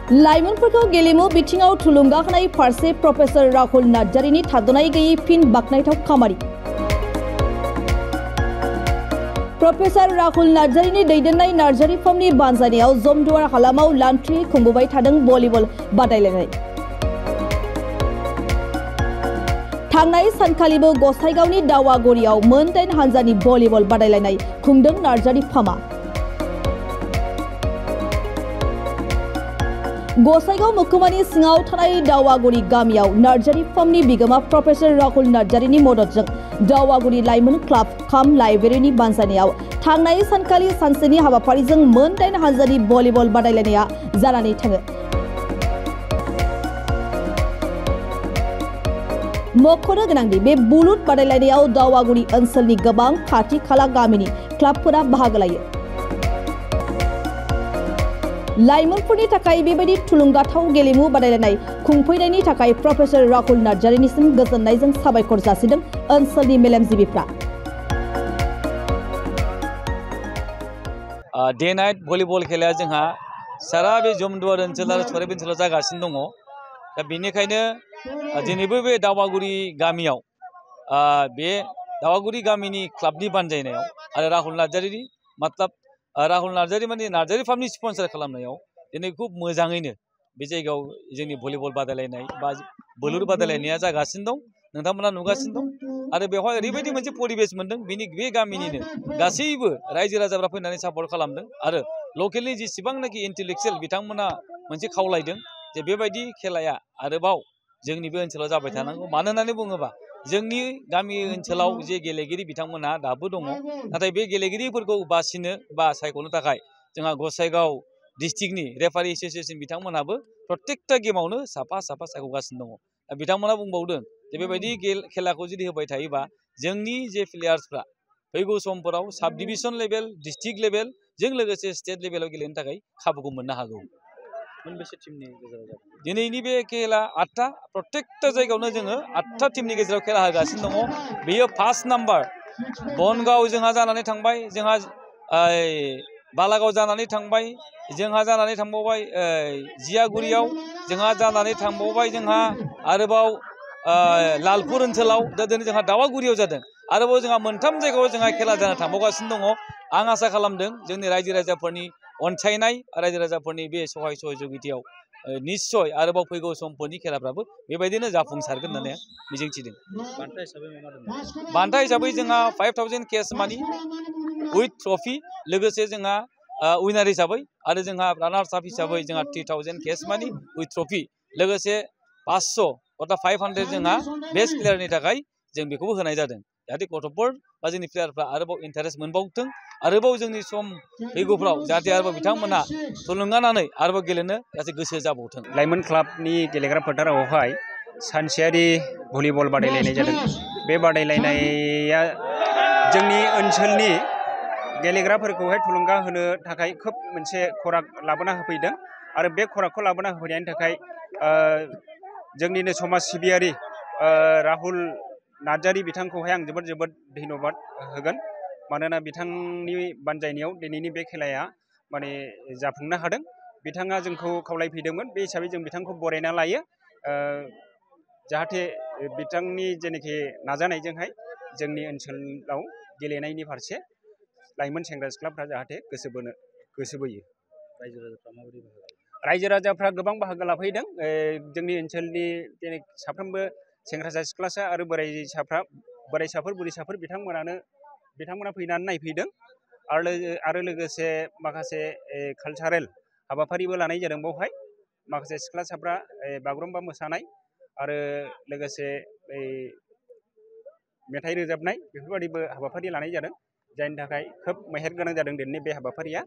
लाइमोनफोरखौ गेलेमु बिथिङाव थुलुंगा होनाय फारसे प्रफेसर राहुल नार्जारिनि थाद'नाय गैयै फिन बाखनायथाव खामानि। प्रफेसर राहुल नार्जारिनि दैदेननाय नार्जारि फार्मनि बानजायनायाव जमदुवार हालामाव लान्थ्रि खुंबोबाय थादों भलिबल बादायलायनाय। थांनाय सानखालिबो गसाइगावनि दावागुरियाव मोन 10 हानजानि भलिबल बादायलायनाय खुंदों नार्जारि फार्मा। गसाइगाव महकुमानि सिङाव थानाय दावागुरि गामियाव नार्जारि फार्मनि बिगोमा प्रफेसर राहुल नार्जारिनि मददजों दावागुरि लाइमोन क्लाब काम लाइब्रेरिनि बानजायनायाव थांनाय सानखालि सानसेनि हाबाफारिजों मोन 10 हानजानि भलिबल बादायलायनाया जानानै थाङो। मख'नो गोनांदि बे बुलुर बादायलायनायाव दावागुरि ओनसोलनि गोबां खाथि खाला गामिनि क्लाबफोरा बाहागो लायो। लाइमोनफोरनि थाखाय बेबायदि थुलुंगाथाव गेलेमु बादायलायनाय खुंफैनायनि थाखाय प्रफेसर राहुल नार्जारिनिसिम गोजोननायजों साबायखर जासिदों ओनसोलनि मेलेमजिबिफ्रा। डे नाइट भलिबल खेलाया जोंहा सारा बे जमदुवार ओनसोल आरो सराइबिल ओनसोलाव जागासिनो दङ। दा बेनिखायनो दिनैबो बे दावागुरि गामियाव बे दावागुरि गामिनि क्लाबनि बानजायनायाव आरो राहुल नार्जारिनि राहुल नार्जारि माने नार्जारि फार्मनि स्पन्सर खालामनायाव दिनै खुब मोजाङैनो बे जायगायाव जोंनि भलिबल बादायलायनाय बा बुलुर बादायलायनाया जागासिनो दं। नोंथांमोना नुगासिनो दं आरो बेवहाय ओरैबायदि मोनसे परिबेस मोनदों बे गामिनिनो गासैबो रायजो राजाफ्रा फैनानै सापर्ट खालामदों आरो लकेलनि जेसेबांनाखि इन्टेलेक्चुयेल बिथांमोना मोनसे खावलायदों जे बेबायदि खेलाया आरोबाव जोंनि बे ओनसोलाव जाबाय थानांगौ। मानो होननानै बुङोबा जोंनि गामि ओनसोलाव जे गेलेगिरि बिथांमोना दाबो दङ, नाथाय बे गेलेगिरिफोरखौ बासिनो बा सायख'नो थाखाय जोंहा गसाइगाव डिस्ट्रिक्टनि रेफारि एस'सियेसन बिथांमोनाबो प्रत्येकटा गेमावनो साफा सायख'गासिनो दङ। दा बिथांमोना बुंबावदों जे बेबायदि खेलाखौ जुदि होबाय थायोबा जोंनि जे प्लेयार्सफ्रा फैगौ समफोराव साब डिभिजन लेभेल, डिस्ट्रिक्ट लेभेलजों लोगोसे स्टेट लेभेलाव गेलेनो थाखाय खाबुखौ मोननो हागौ। मोनबेसे टिमनि गेजेराव जागोन? दिनैनि बे खेला 8टा, प्रत्येकटा जायगायावनो जोङो 8टा टिमनि गेजेराव खेला होगासिनो दङ। बेयो फार्स्ट नाम्बार बनगाव जोंहा जानानै थांबाय, जोंहा बालागाव जानानै थांबाय, जोंहा जानानै थांबावबाय जियागुरियाव, जोंहा जानानै थांबावबाय जोंहा आरोबाव लालपुर ओनसोलाव, दा दिनै जोंहा दावागुरियाव जादों। आरोबाव जोंहा मोनथाम जायगायाव जोंहा खेला जानो थांबावगासिनो दङ। आं आसा खालामदों जोंनि रायजो राजाफोरनि अनसायनाय, रायजो राजाफोरनि बे सहाय सहजुगितायाव निस्सय आरोबाव फैगौ समफोरनि खेलाफ्राबो बेबायदिनो जाफुंसारगोन होननानै मिजिंथिदों। बान्था हिसाबै जोंहा 5000 केस मानि उइथ ट्रफि, लोगोसे जोंहा उइनार हिसाबै आरो जोंहा रानार्स आप हिसाबै जोंहा 3000 केस मानि उइथ ट्रफि, लोगोसे 500 अर्थात 500 जोंहा बेस्ट प्लेयारनि थाखाय जों बेखौबो होनाय जादों। जाहाथे गथ'फोर बा जोंनि प्लेयारफ्रा आरोबाव इन्टारेस्ट मोनबावथों, आरोबाव जोंनि सम फैगौफ्राव जाहाथे आरोबाव बिथांमोना थुलुंगानानै आरोबाव गेलेनो जाहाथे गोसो जाबावथों। लाइमोन क्लाबनि गेलेग्रा फोथारावहाय सानसेयारि भलिबल बादायलायनाय जादों। बे बादायलायनाया जोंनि ओनसोलनि गेलेग्राफोरखौहाय थुलुंगा होनो थाखाय खोब मोनसे खराग लाबोना होफैदों आरो बे खरागखौ लाबोना होफैनायनि थाखाय जोंनिनो समाज सिबियारि राहुल नार्जारि बिथांखौहाय आं जोबोद धन्यबाद होगोन। मानोना बिथांनि बानजायनायाव दिनैनि बे खेलाया माने जाफुंनो हादों। बिथाङा जोंखौ खावलायफैदोंमोन, बे हिसाबै जों बिथांखौ बरायना लायो। जाहाथे बिथांनि जेनाखि नाजानायजोंहाय जोंनि ओनसोलाव गेलेनायनि फारसे लाइमोन सेंग्रा सिख्लाफ्रा जाहाथे गोसो बोयो। रायजो राजाफ्रा गोबां बाहागो लाफैदों। जोंनि ओनसोलनि साफ्रोमबो सेंग्रासा सिख्लासा आरो बोराइसाफोर बुरैसाफोर बिथांमोना फैनानै नायफैदों आरो लोगोसे माखासे कालचारेल हाबाफारिबो लानाय जादों। बेवहाय माखासे सिख्लासाफ्रा बागुरुम्बा मोसानाय आरो लोगोसे मेथाइ रोजाबनाय बेफोरबायदिबो हाबाफारि लानाय जादों, जायनि थाखाय खोब मेहेर गोनां जादों दिनैनि बे हाबाफारिया।